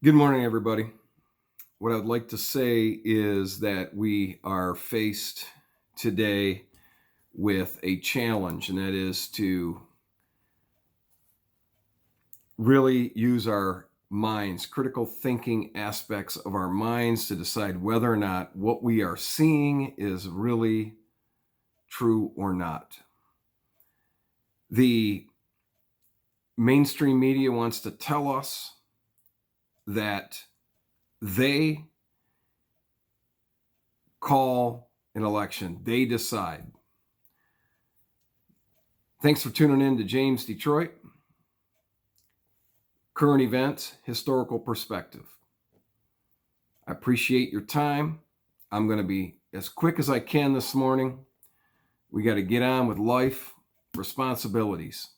Good morning, everybody. What I'd like to say is that we are faced today with a challenge, and that is to really use our minds, critical thinking aspects of our minds to decide whether or not what we are seeing is really true or not. The mainstream media wants to tell us that they call an election, they decide. Thanks for tuning in to James Detroit. Current events, historical perspective. I appreciate your time. I'm going to be as quick as I can this morning. We got to get on with life, responsibilities.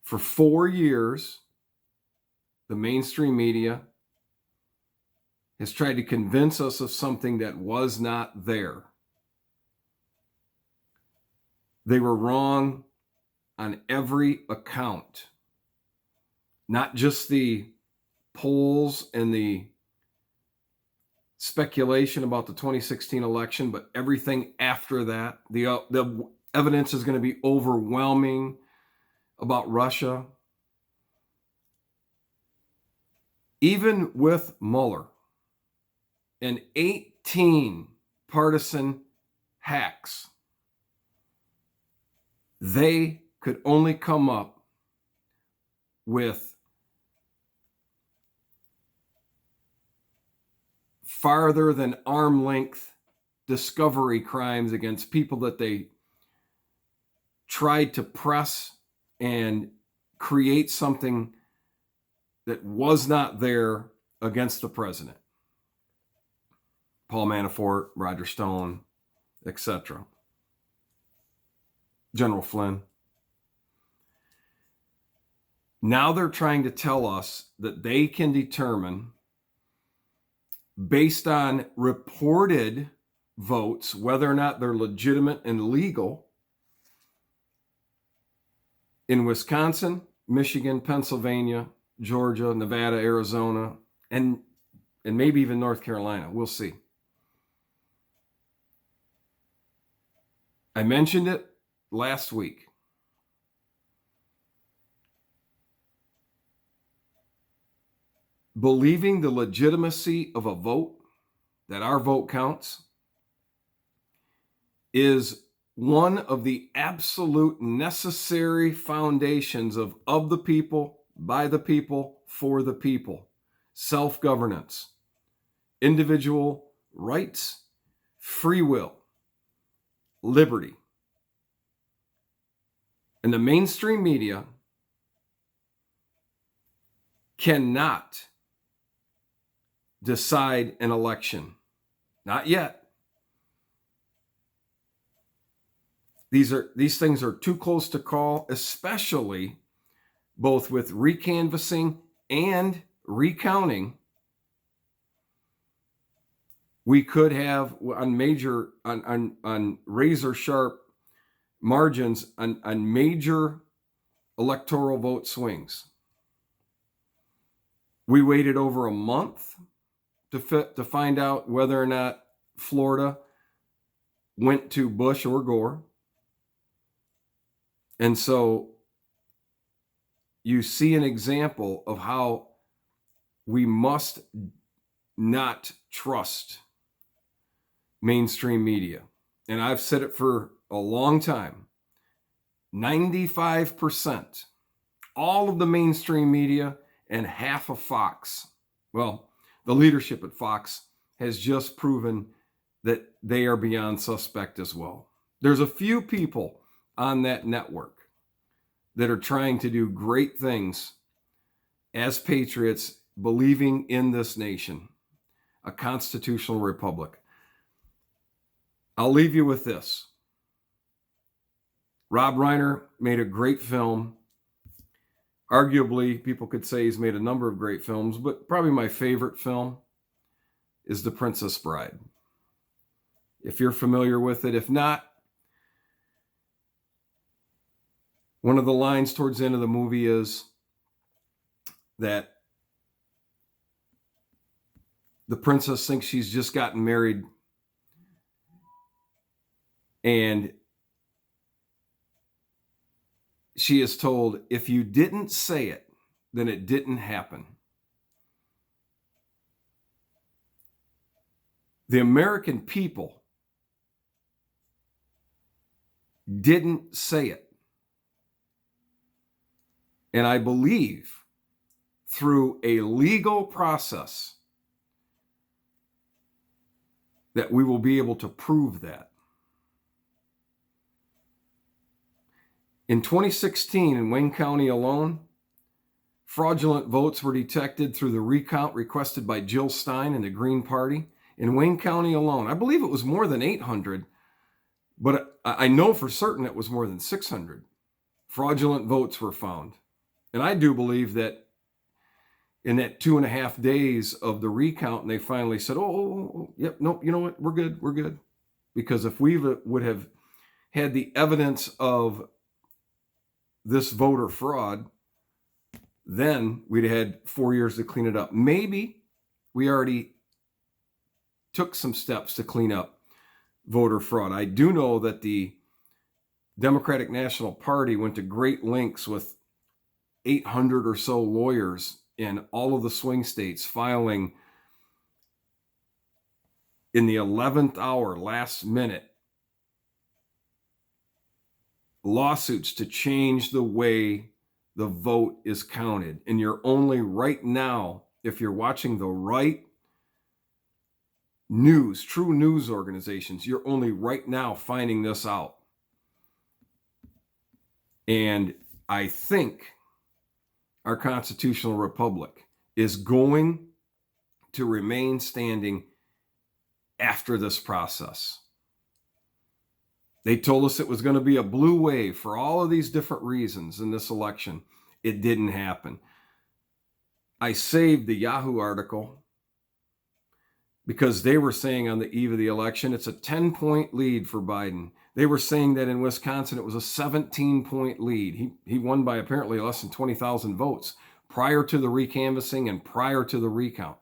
For 4 years, the mainstream media has tried to convince us of something that was not there. They were wrong on every account, not just the polls and the speculation about the 2016 election, but everything after that. The evidence is going to be overwhelming about Russia. Even with Mueller and 18 partisan hacks, they could only come up with farther than arm length discovery crimes against people that they tried to press and create something that was not there against the president. Paul Manafort, Roger Stone, etc. General Flynn. Now they're trying to tell us that they can determine, based on reported votes, whether or not they're legitimate and legal in Wisconsin, Michigan, Pennsylvania, Georgia, Nevada, Arizona, and maybe even North Carolina. We'll see. I mentioned it last week. Believing the legitimacy of a vote, that our vote counts, is one of the absolute necessary foundations of the people, by the people, for the people. Self-governance, individual rights, free will, liberty. And the mainstream media cannot decide an election. Not yet. These things are too close to call, especially both with recanvassing and recounting. We could have on razor sharp margins on major electoral vote swings. We waited over a month to find out whether or not Florida went to Bush or Gore. And so you see an example of how we must not trust mainstream media. And I've said it for a long time. 95%, all of the mainstream media and half of Fox. Well, the leadership at Fox has just proven that they are beyond suspect as well. There's a few people on that network that are trying to do great things as patriots, believing in this nation, a constitutional republic. I'll leave you with this. Rob Reiner made a great film. Arguably, people could say he's made a number of great films, but probably my favorite film is The Princess Bride. If you're familiar with it, if not, one of the lines towards the end of the movie is that The princess thinks she's just gotten married, and she is told, if you didn't say it, then it didn't happen. The American people didn't say it. And I believe through a legal process that we will be able to prove that. In 2016, in Wayne County alone, fraudulent votes were detected through the recount requested by Jill Stein and the Green Party. In Wayne County alone, I believe it was more than 800, but I know for certain it was more than 600 fraudulent votes were found. And I do believe that in that 2.5 days of the recount, and they finally said, yep, nope, you know what, we're good. Because if we would have had the evidence of this voter fraud, then we'd have had 4 years to clean it up. Maybe we already took some steps to clean up voter fraud. I do know that the Democratic National Party went to great lengths with 800 or so lawyers in all of the swing states filing in the 11th hour, last minute, lawsuits to change the way the vote is counted. And you're only right now, if you're watching the right news, true news organizations, you're only right now finding this out. And I think our constitutional republic is going to remain standing after this process. They told us it was going to be a blue wave for all of these different reasons in this election. It didn't happen. I saved the Yahoo article because they were saying on the eve of the election, it's a 10-point lead for Biden. They were saying that in Wisconsin, it was a 17-point lead. He won by apparently less than 20,000 votes prior to the recanvassing and prior to the recount.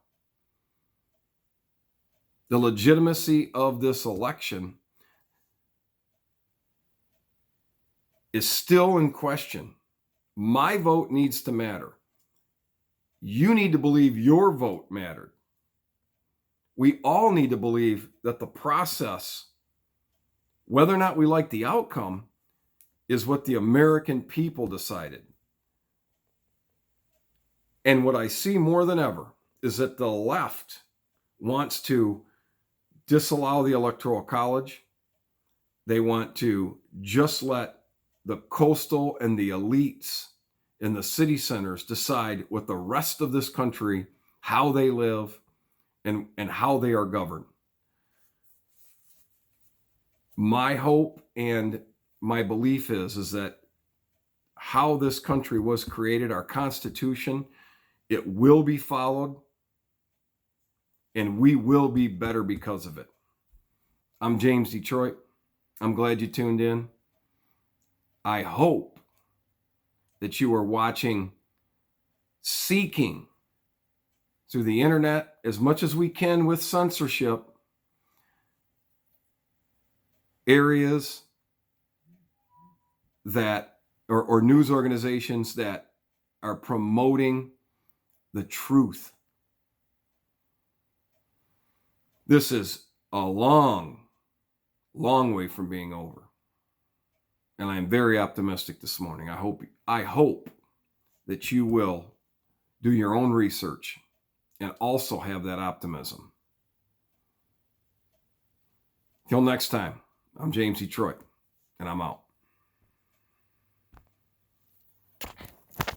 The legitimacy of this election is still in question. My vote needs to matter. You need to believe your vote mattered. We all need to believe that the process, whether or not we like the outcome, is what the American people decided. And what I see more than ever is that the left wants to disallow the Electoral College. They want to just let the coastal and the elites in the city centers decide what the rest of this country, how they live, and how they are governed. My hope and my belief is that how this country was created, our Constitution, it will be followed, and we will be better because of it. I'm James Detroit. I'm glad you tuned in. I hope that you are watching, seeking through the internet as much as we can with censorship, areas that, or news organizations that are promoting the truth. This is a long way from being over. And I am very optimistic this morning. I hope that you will do your own research and also have that optimism. Till next time, I'm James Detroit, and I'm out.